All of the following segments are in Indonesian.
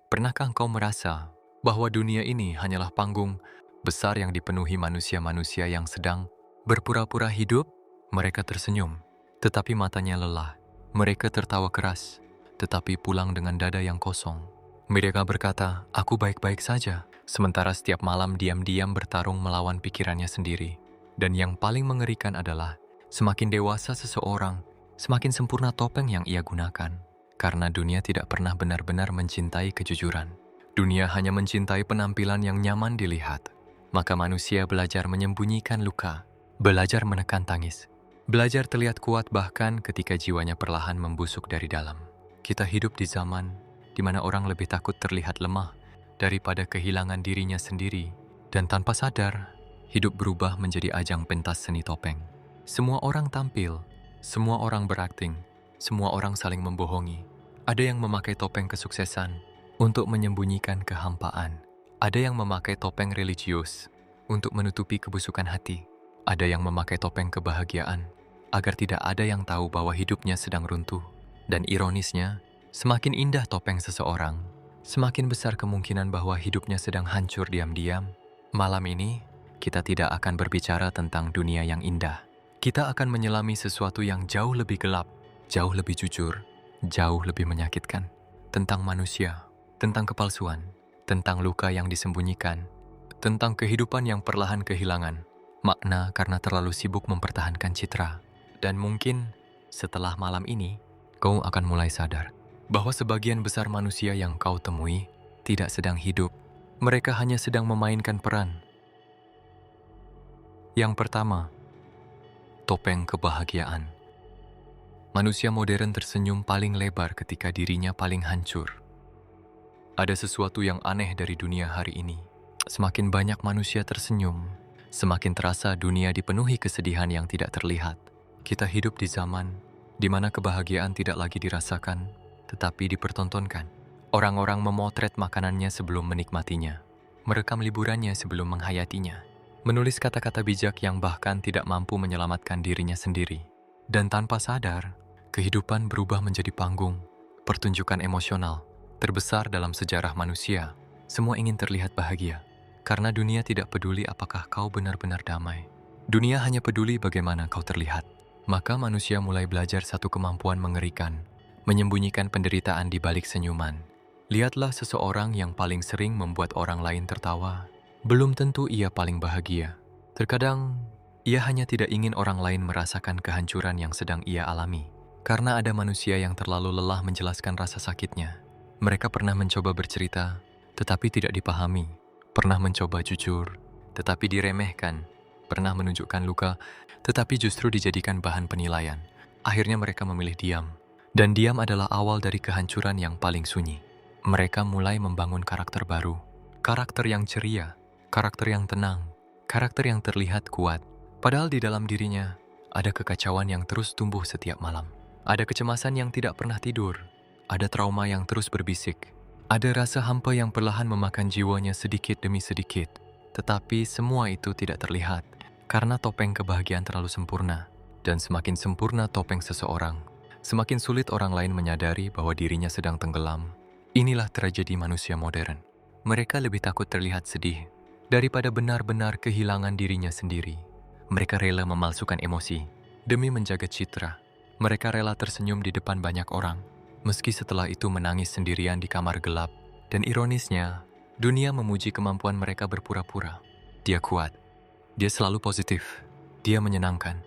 Pernahkah engkau merasa bahwa dunia ini hanyalah panggung besar yang dipenuhi manusia-manusia yang sedang berpura-pura hidup? Mereka tersenyum, tetapi matanya lelah. Mereka tertawa keras, tetapi pulang dengan dada yang kosong. Mereka berkata, "Aku baik-baik saja." Sementara setiap malam diam-diam bertarung melawan pikirannya sendiri. Dan yang paling mengerikan adalah, semakin dewasa seseorang, semakin sempurna topeng yang ia gunakan. Karena dunia tidak pernah benar-benar mencintai kejujuran. Dunia hanya mencintai penampilan yang nyaman dilihat. Maka manusia belajar menyembunyikan luka, belajar menekan tangis, belajar terlihat kuat bahkan ketika jiwanya perlahan membusuk dari dalam. Kita hidup di zaman di mana orang lebih takut terlihat lemah daripada kehilangan dirinya sendiri. Dan tanpa sadar, hidup berubah menjadi ajang pentas seni topeng. Semua orang tampil, semua orang berakting, semua orang saling membohongi. Ada yang memakai topeng kesuksesan untuk menyembunyikan kehampaan. Ada yang memakai topeng religius untuk menutupi kebusukan hati. Ada yang memakai topeng kebahagiaan agar tidak ada yang tahu bahwa hidupnya sedang runtuh. Dan ironisnya, semakin indah topeng seseorang, semakin besar kemungkinan bahwa hidupnya sedang hancur diam-diam. Malam ini, kita tidak akan berbicara tentang dunia yang indah. Kita akan menyelami sesuatu yang jauh lebih gelap, jauh lebih jujur, jauh lebih menyakitkan. Tentang manusia, tentang kepalsuan, tentang luka yang disembunyikan, tentang kehidupan yang perlahan kehilangan makna karena terlalu sibuk mempertahankan citra. Dan mungkin setelah malam ini, kau akan mulai sadar bahwa sebagian besar manusia yang kau temui tidak sedang hidup. Mereka hanya sedang memainkan peran. Yang pertama, topeng kebahagiaan. Manusia modern tersenyum paling lebar ketika dirinya paling hancur. Ada sesuatu yang aneh dari dunia hari ini. Semakin banyak manusia tersenyum, semakin terasa dunia dipenuhi kesedihan yang tidak terlihat. Kita hidup di zaman di mana kebahagiaan tidak lagi dirasakan, tetapi dipertontonkan. Orang-orang memotret makanannya sebelum menikmatinya, merekam liburannya sebelum menghayatinya, menulis kata-kata bijak yang bahkan tidak mampu menyelamatkan dirinya sendiri. Dan tanpa sadar, kehidupan berubah menjadi panggung, pertunjukan emosional terbesar dalam sejarah manusia. Semua ingin terlihat bahagia, karena dunia tidak peduli apakah kau benar-benar damai. Dunia hanya peduli bagaimana kau terlihat. Maka manusia mulai belajar satu kemampuan mengerikan, menyembunyikan penderitaan di balik senyuman. Lihatlah seseorang yang paling sering membuat orang lain tertawa. Belum tentu ia paling bahagia. Terkadang, ia hanya tidak ingin orang lain merasakan kehancuran yang sedang ia alami. Karena ada manusia yang terlalu lelah menjelaskan rasa sakitnya. Mereka pernah mencoba bercerita, tetapi tidak dipahami. Pernah mencoba jujur, tetapi diremehkan. Pernah menunjukkan luka, tetapi justru dijadikan bahan penilaian. Akhirnya mereka memilih diam. Dan diam adalah awal dari kehancuran yang paling sunyi. Mereka mulai membangun karakter baru. Karakter yang ceria, karakter yang tenang, karakter yang terlihat kuat. Padahal di dalam dirinya, ada kekacauan yang terus tumbuh setiap malam. Ada kecemasan yang tidak pernah tidur. Ada trauma yang terus berbisik. Ada rasa hampa yang perlahan memakan jiwanya sedikit demi sedikit. Tetapi semua itu tidak terlihat. Karena topeng kebahagiaan terlalu sempurna, dan semakin sempurna topeng seseorang, semakin sulit orang lain menyadari bahwa dirinya sedang tenggelam. Inilah tragedi manusia modern. Mereka lebih takut terlihat sedih daripada benar-benar kehilangan dirinya sendiri. Mereka rela memalsukan emosi demi menjaga citra. Mereka rela tersenyum di depan banyak orang, meski setelah itu menangis sendirian di kamar gelap. Dan ironisnya, dunia memuji kemampuan mereka berpura-pura. Dia kuat. Dia selalu positif, dia menyenangkan.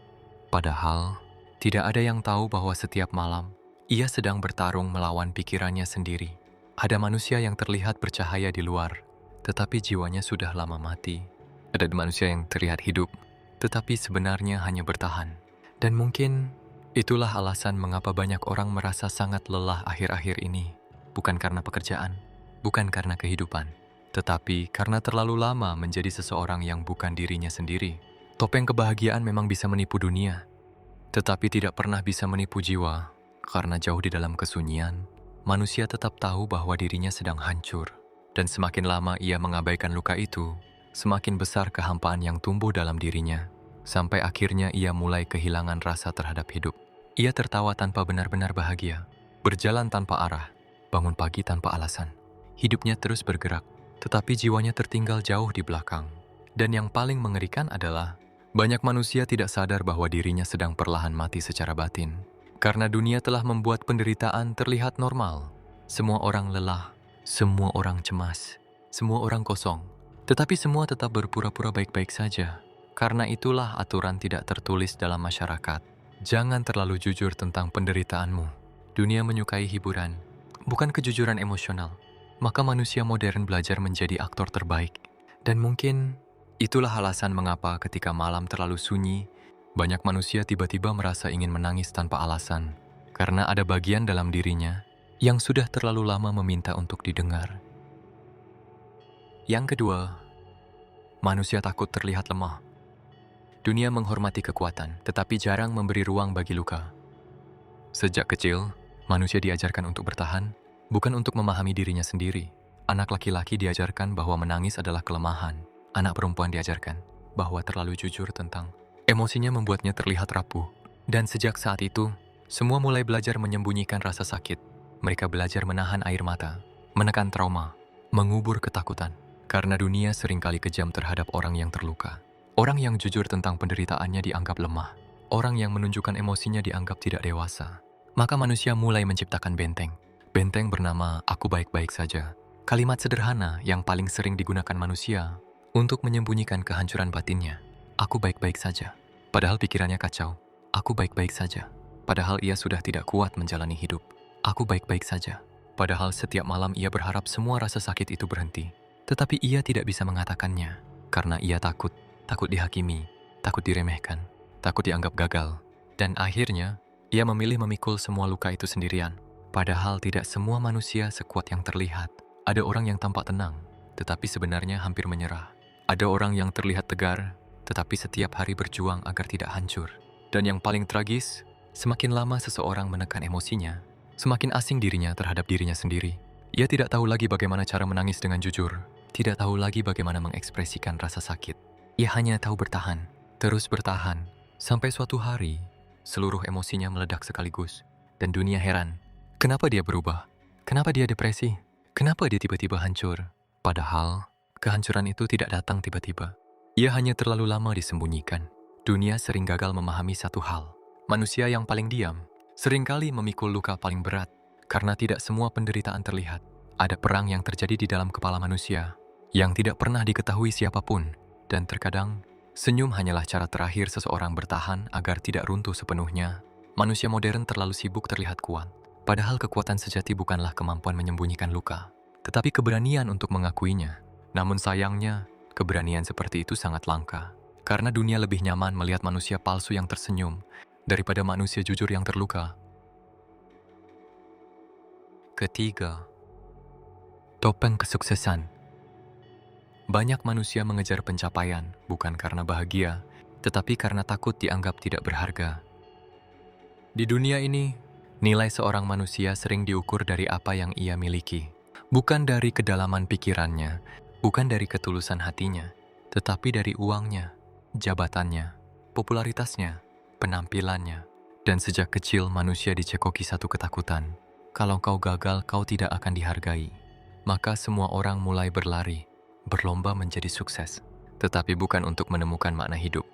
Padahal, tidak ada yang tahu bahwa setiap malam, ia sedang bertarung melawan pikirannya sendiri. Ada manusia yang terlihat bercahaya di luar, tetapi jiwanya sudah lama mati. Ada manusia yang terlihat hidup, tetapi sebenarnya hanya bertahan. Dan mungkin, itulah alasan mengapa banyak orang merasa sangat lelah akhir-akhir ini. Bukan karena pekerjaan, bukan karena kehidupan, tetapi karena terlalu lama menjadi seseorang yang bukan dirinya sendiri. Topeng kebahagiaan memang bisa menipu dunia, tetapi tidak pernah bisa menipu jiwa. Karena jauh di dalam kesunyian, manusia tetap tahu bahwa dirinya sedang hancur. Dan semakin lama ia mengabaikan luka itu, semakin besar kehampaan yang tumbuh dalam dirinya. Sampai akhirnya ia mulai kehilangan rasa terhadap hidup. Ia tertawa tanpa benar-benar bahagia, berjalan tanpa arah, bangun pagi tanpa alasan. Hidupnya terus bergerak, tetapi jiwanya tertinggal jauh di belakang. Dan yang paling mengerikan adalah, banyak manusia tidak sadar bahwa dirinya sedang perlahan mati secara batin. Karena dunia telah membuat penderitaan terlihat normal. Semua orang lelah, semua orang cemas, semua orang kosong. Tetapi semua tetap berpura-pura baik-baik saja. Karena itulah aturan tidak tertulis dalam masyarakat. Jangan terlalu jujur tentang penderitaanmu. Dunia menyukai hiburan, bukan kejujuran emosional. Maka manusia modern belajar menjadi aktor terbaik. Dan mungkin itulah alasan mengapa ketika malam terlalu sunyi, banyak manusia tiba-tiba merasa ingin menangis tanpa alasan. Karena ada bagian dalam dirinya yang sudah terlalu lama meminta untuk didengar. Yang kedua, manusia takut terlihat lemah. Dunia menghormati kekuatan, tetapi jarang memberi ruang bagi luka. Sejak kecil, manusia diajarkan untuk bertahan, bukan untuk memahami dirinya sendiri. Anak laki-laki diajarkan bahwa menangis adalah kelemahan. Anak perempuan diajarkan bahwa terlalu jujur tentang emosinya membuatnya terlihat rapuh. Dan sejak saat itu, semua mulai belajar menyembunyikan rasa sakit. Mereka belajar menahan air mata, menekan trauma, mengubur ketakutan. Karena dunia seringkali kejam terhadap orang yang terluka. Orang yang jujur tentang penderitaannya dianggap lemah. Orang yang menunjukkan emosinya dianggap tidak dewasa. Maka manusia mulai menciptakan benteng. Benteng bernama "Aku baik-baik saja". Kalimat sederhana yang paling sering digunakan manusia untuk menyembunyikan kehancuran batinnya. Aku baik-baik saja. Padahal pikirannya kacau. Aku baik-baik saja. Padahal ia sudah tidak kuat menjalani hidup. Aku baik-baik saja. Padahal setiap malam ia berharap semua rasa sakit itu berhenti. Tetapi ia tidak bisa mengatakannya. Karena ia takut. Takut dihakimi. Takut diremehkan. Takut dianggap gagal. Dan akhirnya, ia memilih memikul semua luka itu sendirian. Padahal tidak semua manusia sekuat yang terlihat. Ada orang yang tampak tenang, tetapi sebenarnya hampir menyerah. Ada orang yang terlihat tegar, tetapi setiap hari berjuang agar tidak hancur. Dan yang paling tragis, semakin lama seseorang menekan emosinya, semakin asing dirinya terhadap dirinya sendiri. Ia tidak tahu lagi bagaimana cara menangis dengan jujur, tidak tahu lagi bagaimana mengekspresikan rasa sakit. Ia hanya tahu bertahan, terus bertahan, sampai suatu hari, seluruh emosinya meledak sekaligus. Dan dunia heran, kenapa dia berubah? Kenapa dia depresi? Kenapa dia tiba-tiba hancur? Padahal, kehancuran itu tidak datang tiba-tiba. Ia hanya terlalu lama disembunyikan. Dunia sering gagal memahami satu hal. Manusia yang paling diam, seringkali memikul luka paling berat. Karena tidak semua penderitaan terlihat. Ada perang yang terjadi di dalam kepala manusia, yang tidak pernah diketahui siapapun. Dan terkadang, senyum hanyalah cara terakhir seseorang bertahan agar tidak runtuh sepenuhnya. Manusia modern terlalu sibuk terlihat kuat. Padahal kekuatan sejati bukanlah kemampuan menyembunyikan luka, tetapi keberanian untuk mengakuinya. Namun sayangnya, keberanian seperti itu sangat langka. Karena dunia lebih nyaman melihat manusia palsu yang tersenyum daripada manusia jujur yang terluka. Ketiga, topeng kesuksesan. Banyak manusia mengejar pencapaian bukan karena bahagia, tetapi karena takut dianggap tidak berharga. Di dunia ini, nilai seorang manusia sering diukur dari apa yang ia miliki. Bukan dari kedalaman pikirannya, bukan dari ketulusan hatinya, tetapi dari uangnya, jabatannya, popularitasnya, penampilannya. Dan sejak kecil manusia dicekoki satu ketakutan. Kalau kau gagal, kau tidak akan dihargai. Maka semua orang mulai berlari, berlomba menjadi sukses. Tetapi bukan untuk menemukan makna hidup,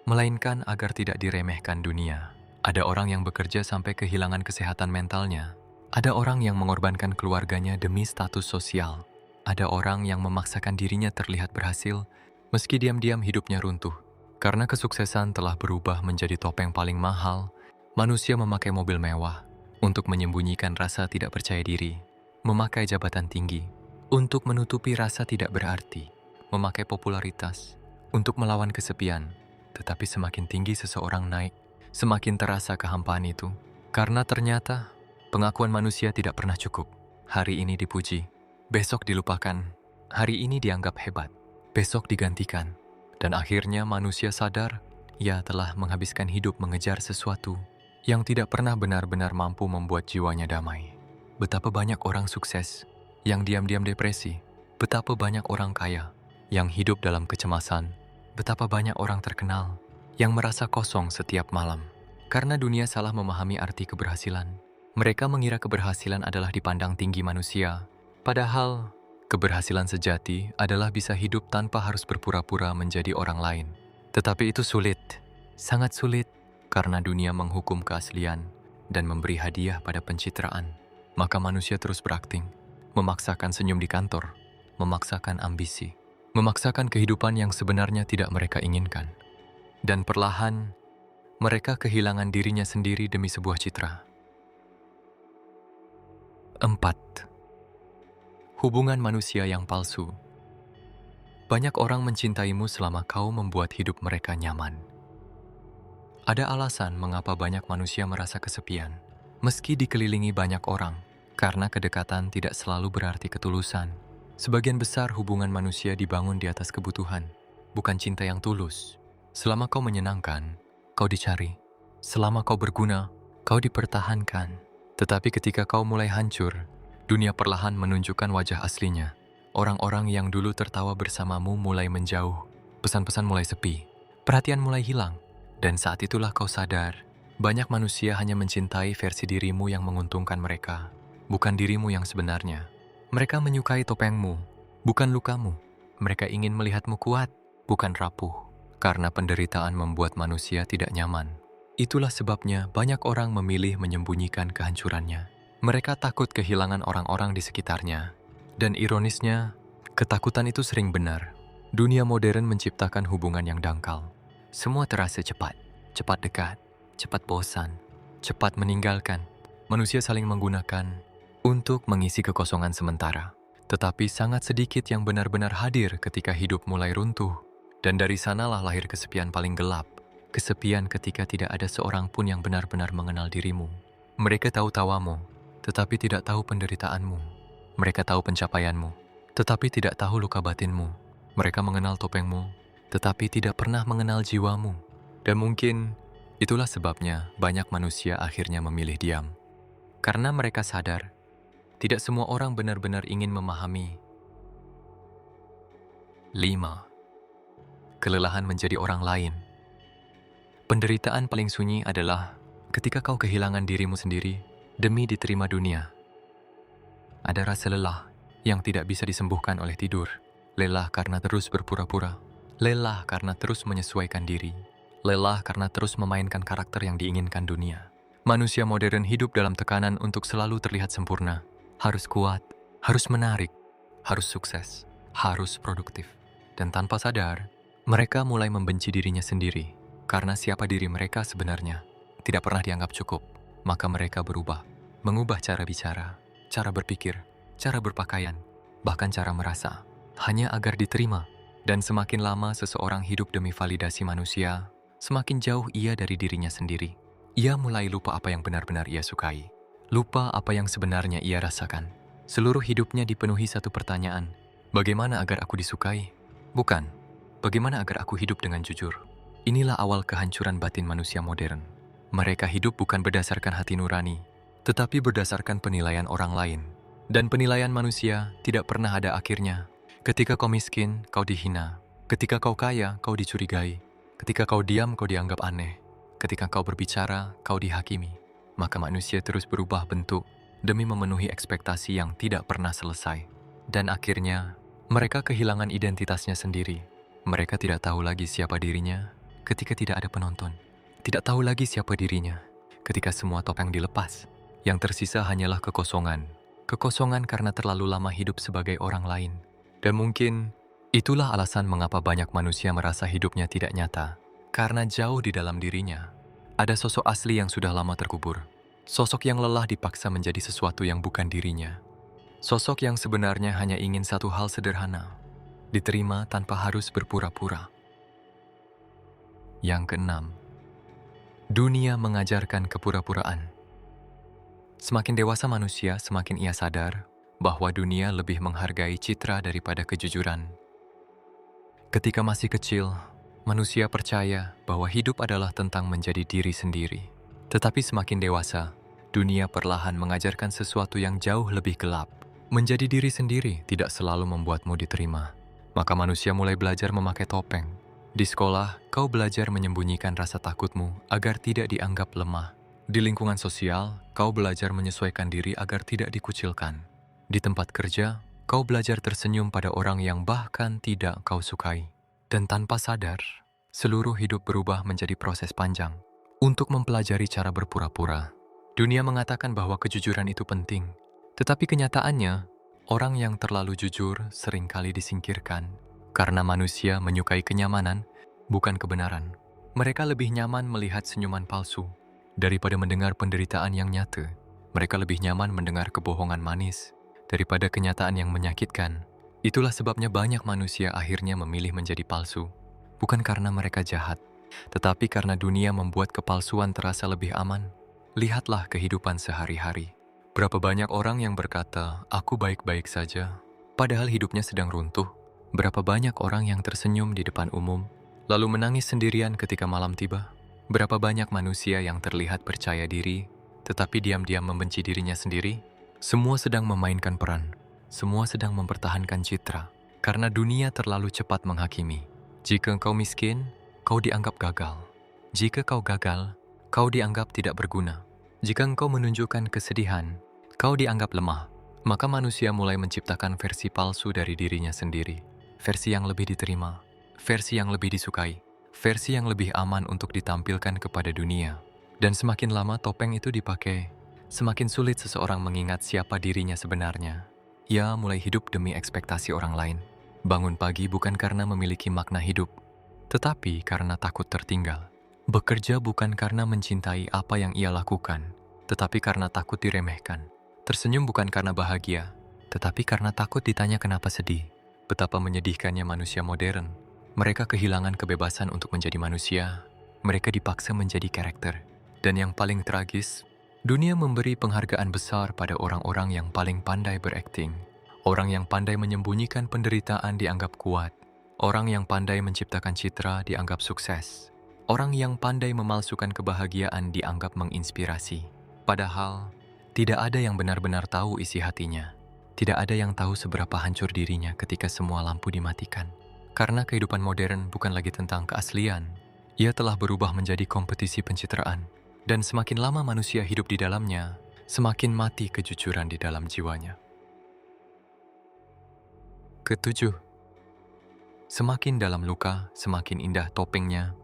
melainkan agar tidak diremehkan dunia. Ada orang yang bekerja sampai kehilangan kesehatan mentalnya. Ada orang yang mengorbankan keluarganya demi status sosial. Ada orang yang memaksakan dirinya terlihat berhasil, meski diam-diam hidupnya runtuh. Karena kesuksesan telah berubah menjadi topeng paling mahal, manusia memakai mobil mewah untuk menyembunyikan rasa tidak percaya diri, memakai jabatan tinggi untuk menutupi rasa tidak berarti, memakai popularitas untuk melawan kesepian. Tetapi semakin tinggi seseorang naik, semakin terasa kehampaan itu. Karena ternyata pengakuan manusia tidak pernah cukup. Hari ini dipuji, besok dilupakan. Hari ini dianggap hebat, besok digantikan. Dan akhirnya manusia sadar, ia telah menghabiskan hidup mengejar sesuatu yang tidak pernah benar-benar mampu membuat jiwanya damai. Betapa banyak orang sukses yang diam-diam depresi. Betapa banyak orang kaya yang hidup dalam kecemasan. Betapa banyak orang terkenal yang merasa kosong setiap malam. Karena dunia salah memahami arti keberhasilan. Mereka mengira keberhasilan adalah dipandang tinggi manusia. Padahal Keberhasilan sejati adalah bisa hidup tanpa harus berpura-pura menjadi orang lain. Tetapi itu sulit, sangat sulit, karena dunia menghukum keaslian dan memberi hadiah pada pencitraan. Maka manusia terus berakting, memaksakan senyum di kantor, memaksakan ambisi, memaksakan kehidupan yang sebenarnya tidak mereka inginkan. Dan perlahan, mereka kehilangan dirinya sendiri demi sebuah citra. 4. Hubungan manusia yang palsu. Banyak orang mencintaimu selama kau membuat hidup mereka nyaman. Ada alasan mengapa banyak manusia merasa kesepian, meski dikelilingi banyak orang, karena kedekatan tidak selalu berarti ketulusan. Sebagian besar hubungan manusia dibangun di atas kebutuhan, bukan cinta yang tulus. Selama kau menyenangkan, kau dicari. Selama kau berguna, kau dipertahankan. Tetapi ketika kau mulai hancur, dunia perlahan menunjukkan wajah aslinya. Orang-orang yang dulu tertawa bersamamu mulai menjauh, pesan-pesan mulai sepi, perhatian mulai hilang. Dan saat itulah kau sadar, banyak manusia hanya mencintai versi dirimu yang menguntungkan mereka, bukan dirimu yang sebenarnya. Mereka menyukai topengmu, bukan lukamu. Mereka ingin melihatmu kuat, bukan rapuh. Karena penderitaan membuat manusia tidak nyaman. Itulah sebabnya banyak orang memilih menyembunyikan kehancurannya. Mereka takut kehilangan orang-orang di sekitarnya. Dan ironisnya, ketakutan itu sering benar. Dunia modern menciptakan hubungan yang dangkal. Semua terasa cepat, cepat dekat, cepat bosan, cepat meninggalkan. Manusia saling menggunakan untuk mengisi kekosongan sementara. Tetapi sangat sedikit yang benar-benar hadir ketika hidup mulai runtuh. Dan dari sanalah lahir kesepian paling gelap. Kesepian ketika tidak ada seorang pun yang benar-benar mengenal dirimu. Mereka tahu tawamu, tetapi tidak tahu penderitaanmu. Mereka tahu pencapaianmu, tetapi tidak tahu luka batinmu. Mereka mengenal topengmu, tetapi tidak pernah mengenal jiwamu. Dan mungkin itulah sebabnya banyak manusia akhirnya memilih diam. Karena mereka sadar, tidak semua orang benar-benar ingin memahami. 5. Kelelahan menjadi orang lain. Penderitaan paling sunyi adalah ketika kau kehilangan dirimu sendiri demi diterima dunia. Ada rasa lelah yang tidak bisa disembuhkan oleh tidur. Lelah karena terus berpura-pura. Lelah karena terus menyesuaikan diri. Lelah karena terus memainkan karakter yang diinginkan dunia. Manusia modern hidup dalam tekanan untuk selalu terlihat sempurna. Harus kuat, harus menarik, harus sukses, harus produktif. Dan tanpa sadar, mereka mulai membenci dirinya sendiri. Karena siapa diri mereka sebenarnya tidak pernah dianggap cukup. Maka mereka berubah, mengubah cara bicara, cara berpikir, cara berpakaian, bahkan cara merasa, hanya agar diterima. Dan semakin lama seseorang hidup demi validasi manusia, semakin jauh ia dari dirinya sendiri. Ia mulai lupa apa yang benar-benar ia sukai, lupa apa yang sebenarnya ia rasakan. Seluruh hidupnya dipenuhi satu pertanyaan, bagaimana agar aku disukai? Bukan, bagaimana agar aku hidup dengan jujur? Inilah awal kehancuran batin manusia modern. Mereka hidup bukan berdasarkan hati nurani, tetapi berdasarkan penilaian orang lain. Dan penilaian manusia tidak pernah ada akhirnya. Ketika kau miskin, kau dihina. Ketika kau kaya, kau dicurigai. Ketika kau diam, kau dianggap aneh. Ketika kau berbicara, kau dihakimi. Maka manusia terus berubah bentuk demi memenuhi ekspektasi yang tidak pernah selesai. Dan akhirnya, mereka kehilangan identitasnya sendiri. Mereka tidak tahu lagi siapa dirinya ketika tidak ada penonton. Tidak tahu lagi siapa dirinya ketika semua topeng dilepas. Yang tersisa hanyalah kekosongan. Kekosongan karena terlalu lama hidup sebagai orang lain. Dan mungkin itulah alasan mengapa banyak manusia merasa hidupnya tidak nyata. Karena jauh di dalam dirinya ada sosok asli yang sudah lama terkubur. Sosok yang lelah dipaksa menjadi sesuatu yang bukan dirinya. Sosok yang sebenarnya hanya ingin satu hal sederhana, diterima tanpa harus berpura-pura. Yang keenam, dunia mengajarkan kepura-puraan. Semakin dewasa manusia, semakin ia sadar bahwa dunia lebih menghargai citra daripada kejujuran. Ketika masih kecil, manusia percaya bahwa hidup adalah tentang menjadi diri sendiri. Tetapi semakin dewasa, dunia perlahan mengajarkan sesuatu yang jauh lebih gelap. Menjadi diri sendiri tidak selalu membuatmu diterima. Maka manusia mulai belajar memakai topeng. Di sekolah, kau belajar menyembunyikan rasa takutmu agar tidak dianggap lemah. Di lingkungan sosial, kau belajar menyesuaikan diri agar tidak dikucilkan. Di tempat kerja, Kau belajar tersenyum pada orang yang bahkan tidak kau sukai. Dan tanpa sadar, seluruh hidup berubah menjadi proses panjang untuk mempelajari cara berpura-pura. Dunia mengatakan bahwa kejujuran itu penting, tetapi kenyataannya, orang yang terlalu jujur seringkali disingkirkan karena manusia menyukai kenyamanan, bukan kebenaran. Mereka lebih nyaman melihat senyuman palsu daripada mendengar penderitaan yang nyata. Mereka lebih nyaman mendengar kebohongan manis daripada kenyataan yang menyakitkan. Itulah sebabnya banyak manusia akhirnya memilih menjadi palsu, bukan karena mereka jahat, tetapi karena dunia membuat kepalsuan terasa lebih aman. Lihatlah kehidupan sehari-hari. Berapa banyak orang yang berkata, "Aku baik-baik saja," padahal hidupnya sedang runtuh. Berapa banyak orang yang tersenyum di depan umum, lalu menangis sendirian ketika malam tiba. Berapa banyak manusia yang terlihat percaya diri, tetapi diam-diam membenci dirinya sendiri. Semua sedang memainkan peran, semua sedang mempertahankan citra, karena dunia terlalu cepat menghakimi. Jika engkau miskin, kau dianggap gagal. Jika kau gagal, kau dianggap tidak berguna. Jika engkau menunjukkan kesedihan, kau dianggap lemah. Maka manusia mulai menciptakan versi palsu dari dirinya sendiri. Versi yang lebih diterima, versi yang lebih disukai, versi yang lebih aman untuk ditampilkan kepada dunia. Dan semakin lama topeng itu dipakai, semakin sulit seseorang mengingat siapa dirinya sebenarnya. Ia mulai hidup demi ekspektasi orang lain. Bangun pagi bukan karena memiliki makna hidup, tetapi karena takut tertinggal. Bekerja bukan karena mencintai apa yang ia lakukan, tetapi karena takut diremehkan. Tersenyum bukan karena bahagia, tetapi karena takut ditanya kenapa sedih. Betapa menyedihkannya manusia modern. Mereka kehilangan kebebasan untuk menjadi manusia. Mereka dipaksa menjadi karakter. Dan yang paling tragis, dunia memberi penghargaan besar pada orang-orang yang paling pandai berakting. Orang yang pandai menyembunyikan penderitaan dianggap kuat. Orang yang pandai menciptakan citra dianggap sukses. Orang yang pandai memalsukan kebahagiaan dianggap menginspirasi. Padahal, tidak ada yang benar-benar tahu isi hatinya. Tidak ada yang tahu seberapa hancur dirinya ketika semua lampu dimatikan. Karena kehidupan modern bukan lagi tentang keaslian. Ia telah berubah menjadi kompetisi pencitraan. Dan semakin lama manusia hidup di dalamnya, semakin mati kejujuran di dalam jiwanya. Ketujuh, semakin dalam luka, semakin indah topengnya.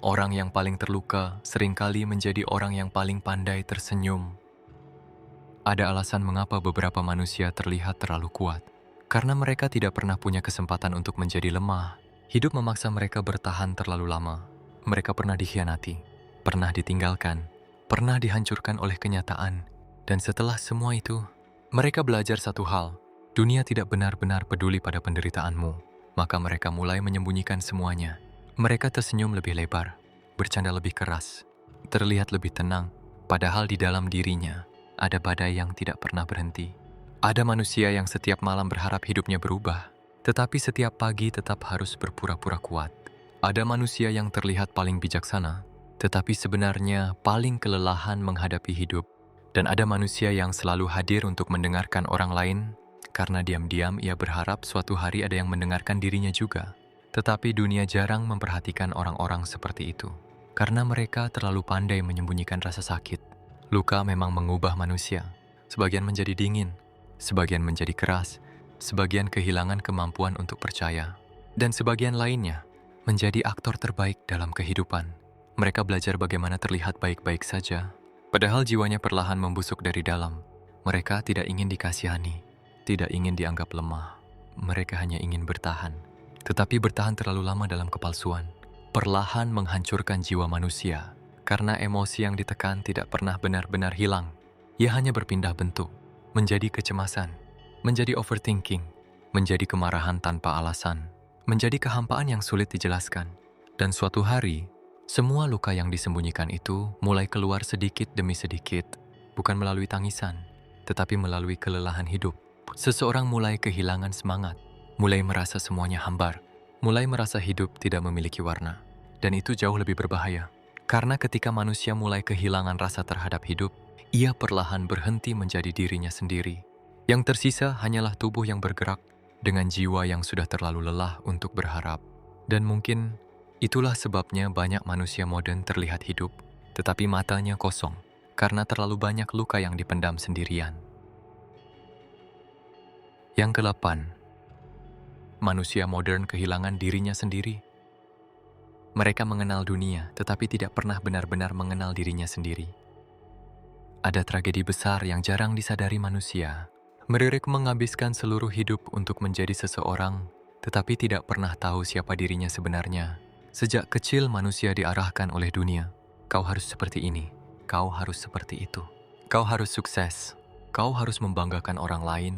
Orang yang paling terluka seringkali menjadi orang yang paling pandai tersenyum. Ada alasan mengapa beberapa manusia terlihat terlalu kuat. Karena mereka tidak pernah punya kesempatan untuk menjadi lemah. Hidup memaksa mereka bertahan terlalu lama. Mereka pernah dikhianati, pernah ditinggalkan, pernah dihancurkan oleh kenyataan. Dan setelah semua itu, mereka belajar satu hal. Dunia tidak benar-benar peduli pada penderitaanmu. Maka mereka mulai menyembunyikan semuanya. Mereka tersenyum lebih lebar, bercanda lebih keras, terlihat lebih tenang, padahal di dalam dirinya ada badai yang tidak pernah berhenti. Ada manusia yang setiap malam berharap hidupnya berubah, tetapi setiap pagi tetap harus berpura-pura kuat. Ada manusia yang terlihat paling bijaksana, tetapi sebenarnya paling kelelahan menghadapi hidup. Dan ada manusia yang selalu hadir untuk mendengarkan orang lain, karena diam-diam ia berharap suatu hari ada yang mendengarkan dirinya juga. Tetapi dunia jarang memperhatikan orang-orang seperti itu, karena mereka terlalu pandai menyembunyikan rasa sakit. Luka memang mengubah manusia. Sebagian menjadi dingin, sebagian menjadi keras, sebagian kehilangan kemampuan untuk percaya, dan sebagian lainnya menjadi aktor terbaik dalam kehidupan. Mereka belajar bagaimana terlihat baik-baik saja, padahal jiwanya perlahan membusuk dari dalam. Mereka tidak ingin dikasihani, tidak ingin dianggap lemah. Mereka hanya ingin bertahan. Tetapi bertahan terlalu lama dalam kepalsuan, perlahan menghancurkan jiwa manusia. Karena emosi yang ditekan tidak pernah benar-benar hilang. Ia hanya berpindah bentuk, menjadi kecemasan, menjadi overthinking, menjadi kemarahan tanpa alasan, menjadi kehampaan yang sulit dijelaskan. Dan suatu hari, semua luka yang disembunyikan itu mulai keluar sedikit demi sedikit, bukan melalui tangisan, tetapi melalui kelelahan hidup. Seseorang mulai kehilangan semangat, mulai merasa semuanya hambar, mulai merasa hidup tidak memiliki warna. Dan itu jauh lebih berbahaya. Karena ketika manusia mulai kehilangan rasa terhadap hidup, ia perlahan berhenti menjadi dirinya sendiri. Yang tersisa hanyalah tubuh yang bergerak dengan jiwa yang sudah terlalu lelah untuk berharap. Dan mungkin itulah sebabnya banyak manusia modern terlihat hidup, tetapi matanya kosong, karena terlalu banyak luka yang dipendam sendirian. Yang ke-8, manusia modern kehilangan dirinya sendiri. Mereka mengenal dunia, tetapi tidak pernah benar-benar mengenal dirinya sendiri. Ada tragedi besar yang jarang disadari manusia. Mereka menghabiskan seluruh hidup untuk menjadi seseorang, tetapi tidak pernah tahu siapa dirinya sebenarnya. Sejak kecil manusia diarahkan oleh dunia. Kau harus seperti ini, kau harus seperti itu. Kau harus sukses, kau harus membanggakan orang lain.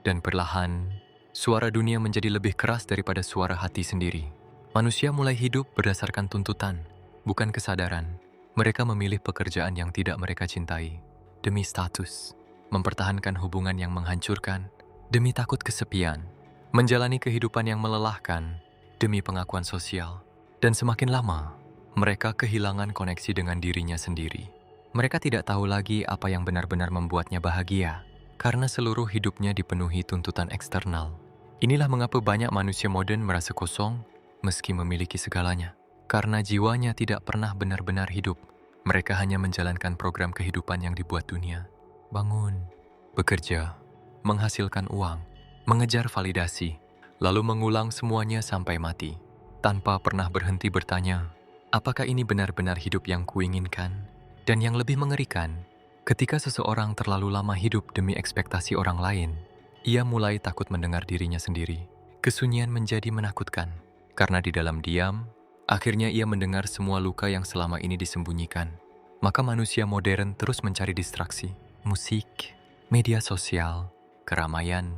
Dan perlahan, suara dunia menjadi lebih keras daripada suara hati sendiri. Manusia mulai hidup berdasarkan tuntutan, bukan kesadaran. Mereka memilih pekerjaan yang tidak mereka cintai, demi status, mempertahankan hubungan yang menghancurkan, demi takut kesepian, menjalani kehidupan yang melelahkan, demi pengakuan sosial. Dan semakin lama, mereka kehilangan koneksi dengan dirinya sendiri. Mereka tidak tahu lagi apa yang benar-benar membuatnya bahagia, karena seluruh hidupnya dipenuhi tuntutan eksternal. Inilah mengapa banyak manusia modern merasa kosong, meski memiliki segalanya. Karena jiwanya tidak pernah benar-benar hidup, mereka hanya menjalankan program kehidupan yang dibuat dunia. Bangun, bekerja, menghasilkan uang, mengejar validasi, lalu mengulang semuanya sampai mati, tanpa pernah berhenti bertanya, apakah ini benar-benar hidup yang kuinginkan? Dan yang lebih mengerikan, ketika seseorang terlalu lama hidup demi ekspektasi orang lain, ia mulai takut mendengar dirinya sendiri. Kesunyian menjadi menakutkan, karena di dalam diam, akhirnya ia mendengar semua luka yang selama ini disembunyikan. Maka manusia modern terus mencari distraksi, musik, media sosial, keramaian,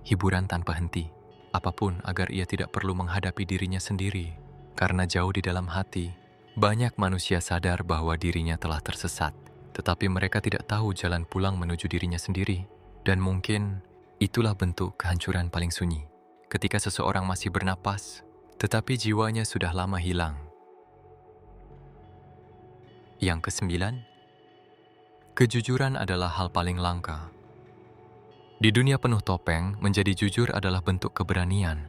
hiburan tanpa henti, apapun agar ia tidak perlu menghadapi dirinya sendiri. Karena jauh di dalam hati, banyak manusia sadar bahwa dirinya telah tersesat, tetapi mereka tidak tahu jalan pulang menuju dirinya sendiri. Dan mungkin itulah bentuk kehancuran paling sunyi, ketika seseorang masih bernapas, tetapi jiwanya sudah lama hilang. Yang ke-9, kejujuran adalah hal paling langka. Di dunia penuh topeng, menjadi jujur adalah bentuk keberanian.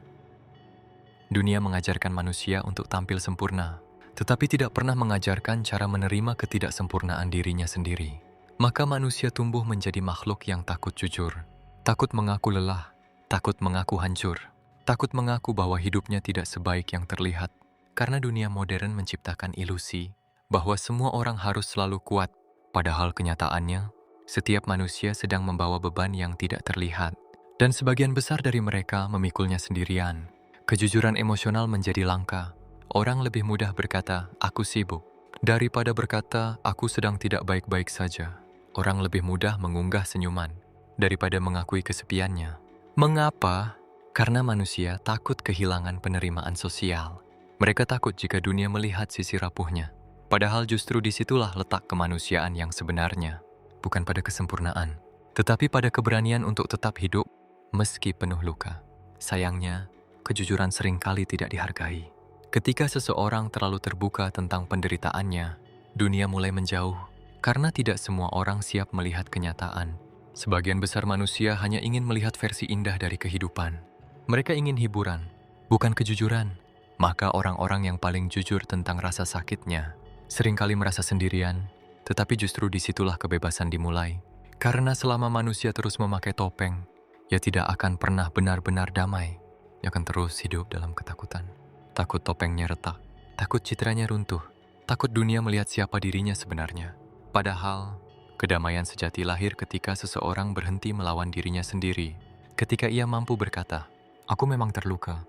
Dunia mengajarkan manusia untuk tampil sempurna, tetapi tidak pernah mengajarkan cara menerima ketidaksempurnaan dirinya sendiri. Maka manusia tumbuh menjadi makhluk yang takut jujur, takut mengaku lelah, takut mengaku hancur, takut mengaku bahwa hidupnya tidak sebaik yang terlihat. Karena dunia modern menciptakan ilusi bahwa semua orang harus selalu kuat, padahal kenyataannya, setiap manusia sedang membawa beban yang tidak terlihat, dan sebagian besar dari mereka memikulnya sendirian. Kejujuran emosional menjadi langka. Orang lebih mudah berkata, aku sibuk, daripada berkata, aku sedang tidak baik-baik saja. Orang lebih mudah mengunggah senyuman, daripada mengakui kesepiannya. Mengapa? Karena manusia takut kehilangan penerimaan sosial. Mereka takut jika dunia melihat sisi rapuhnya. Padahal justru disitulah letak kemanusiaan yang sebenarnya. Bukan pada kesempurnaan, tetapi pada keberanian untuk tetap hidup meski penuh luka. Sayangnya, kejujuran seringkali tidak dihargai. Ketika seseorang terlalu terbuka tentang penderitaannya, dunia mulai menjauh, karena tidak semua orang siap melihat kenyataan. Sebagian besar manusia hanya ingin melihat versi indah dari kehidupan. Mereka ingin hiburan, bukan kejujuran. Maka orang-orang yang paling jujur tentang rasa sakitnya, seringkali merasa sendirian, tetapi justru disitulah kebebasan dimulai. Karena selama manusia terus memakai topeng, ia tidak akan pernah benar-benar damai. Ia akan terus hidup dalam ketakutan. Takut topengnya retak, takut citranya runtuh, takut dunia melihat siapa dirinya sebenarnya. Padahal, kedamaian sejati lahir ketika seseorang berhenti melawan dirinya sendiri. Ketika ia mampu berkata, aku memang terluka,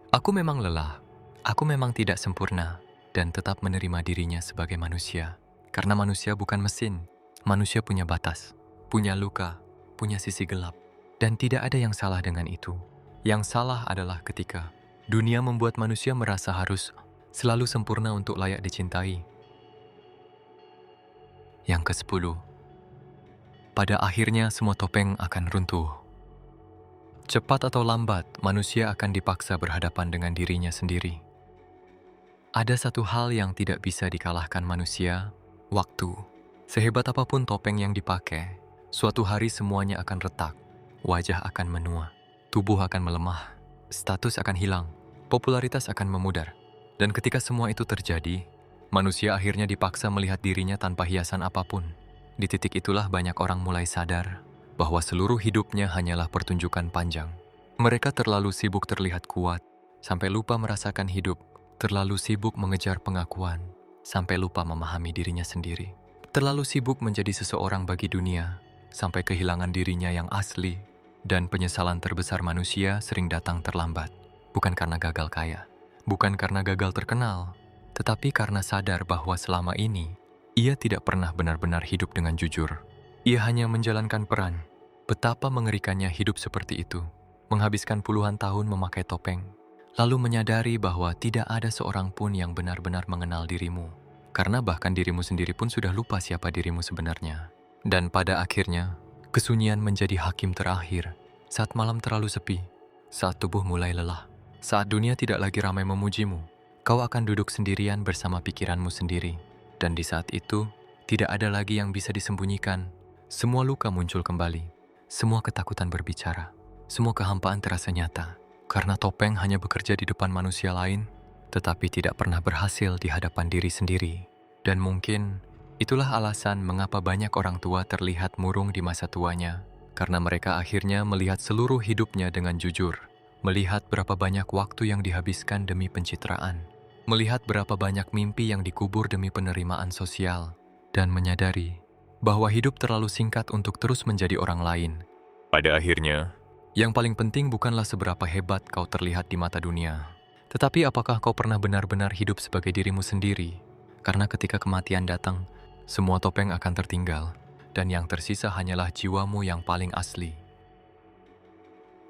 aku memang lelah, aku memang tidak sempurna, dan tetap menerima dirinya sebagai manusia. Karena manusia bukan mesin, manusia punya batas, punya luka, punya sisi gelap, dan tidak ada yang salah dengan itu. Yang salah adalah ketika dunia membuat manusia merasa harus selalu sempurna untuk layak dicintai. Yang ke-10, pada akhirnya semua topeng akan runtuh. Cepat atau lambat, manusia akan dipaksa berhadapan dengan dirinya sendiri. Ada satu hal yang tidak bisa dikalahkan manusia, waktu. Sehebat apapun topeng yang dipakai, suatu hari semuanya akan retak, wajah akan menua, tubuh akan melemah, status akan hilang, popularitas akan memudar. Dan ketika semua itu terjadi, manusia akhirnya dipaksa melihat dirinya tanpa hiasan apapun. Di titik itulah banyak orang mulai sadar bahwa seluruh hidupnya hanyalah pertunjukan panjang, Mereka terlalu sibuk terlihat kuat, sampai lupa merasakan hidup, terlalu sibuk mengejar pengakuan, sampai lupa memahami dirinya sendiri. Terlalu sibuk menjadi seseorang bagi dunia, sampai kehilangan dirinya yang asli, dan penyesalan terbesar manusia sering datang terlambat. Bukan karena gagal kaya, bukan karena gagal terkenal, tetapi karena sadar bahwa selama ini, ia tidak pernah benar-benar hidup dengan jujur. Ia hanya menjalankan peran. Betapa mengerikannya hidup seperti itu. Menghabiskan puluhan tahun memakai topeng, lalu menyadari bahwa tidak ada seorang pun yang benar-benar mengenal dirimu, karena bahkan dirimu sendiri pun sudah lupa siapa dirimu sebenarnya. Dan pada akhirnya, kesunyian menjadi hakim terakhir, saat malam terlalu sepi, saat tubuh mulai lelah, saat dunia tidak lagi ramai memujimu, kau akan duduk sendirian bersama pikiranmu sendiri. Dan di saat itu, tidak ada lagi yang bisa disembunyikan. Semua luka muncul kembali, semua ketakutan berbicara. Semua kehampaan terasa nyata, karena topeng hanya bekerja di depan manusia lain, tetapi tidak pernah berhasil di hadapan diri sendiri. Dan mungkin, itulah alasan mengapa banyak orang tua terlihat murung di masa tuanya, karena mereka akhirnya melihat seluruh hidupnya dengan jujur, melihat berapa banyak waktu yang dihabiskan demi pencitraan, melihat berapa banyak mimpi yang dikubur demi penerimaan sosial, dan menyadari bahwa hidup terlalu singkat untuk terus menjadi orang lain. Pada akhirnya, yang paling penting bukanlah seberapa hebat kau terlihat di mata dunia, tetapi apakah kau pernah benar-benar hidup sebagai dirimu sendiri? Karena ketika kematian datang, semua topeng akan tertinggal, dan yang tersisa hanyalah jiwamu yang paling asli.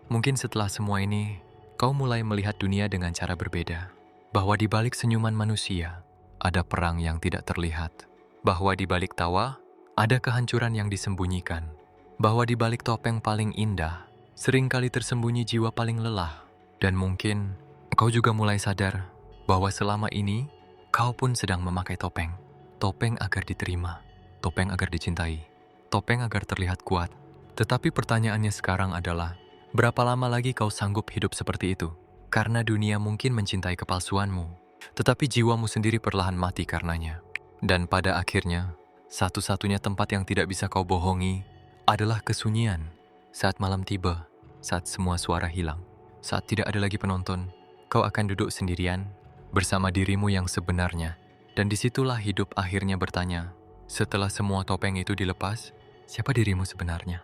Mungkin setelah semua ini, kau mulai melihat dunia dengan cara berbeda, bahwa di balik senyuman manusia, ada perang yang tidak terlihat, bahwa di balik tawa, ada kehancuran yang disembunyikan, bahwa di balik topeng paling indah, seringkali tersembunyi jiwa paling lelah. Dan mungkin kau juga mulai sadar bahwa selama ini kau pun sedang memakai topeng. Topeng agar diterima, topeng agar dicintai, topeng agar terlihat kuat. Tetapi pertanyaannya sekarang adalah, berapa lama lagi kau sanggup hidup seperti itu? Karena dunia mungkin mencintai kepalsuanmu, tetapi jiwamu sendiri perlahan mati karenanya. Dan pada akhirnya, satu-satunya tempat yang tidak bisa kau bohongi adalah kesunyian. Saat malam tiba, saat semua suara hilang, saat tidak ada lagi penonton, kau akan duduk sendirian bersama dirimu yang sebenarnya. Dan disitulah hidup akhirnya bertanya, setelah semua topeng itu dilepas, siapa dirimu sebenarnya?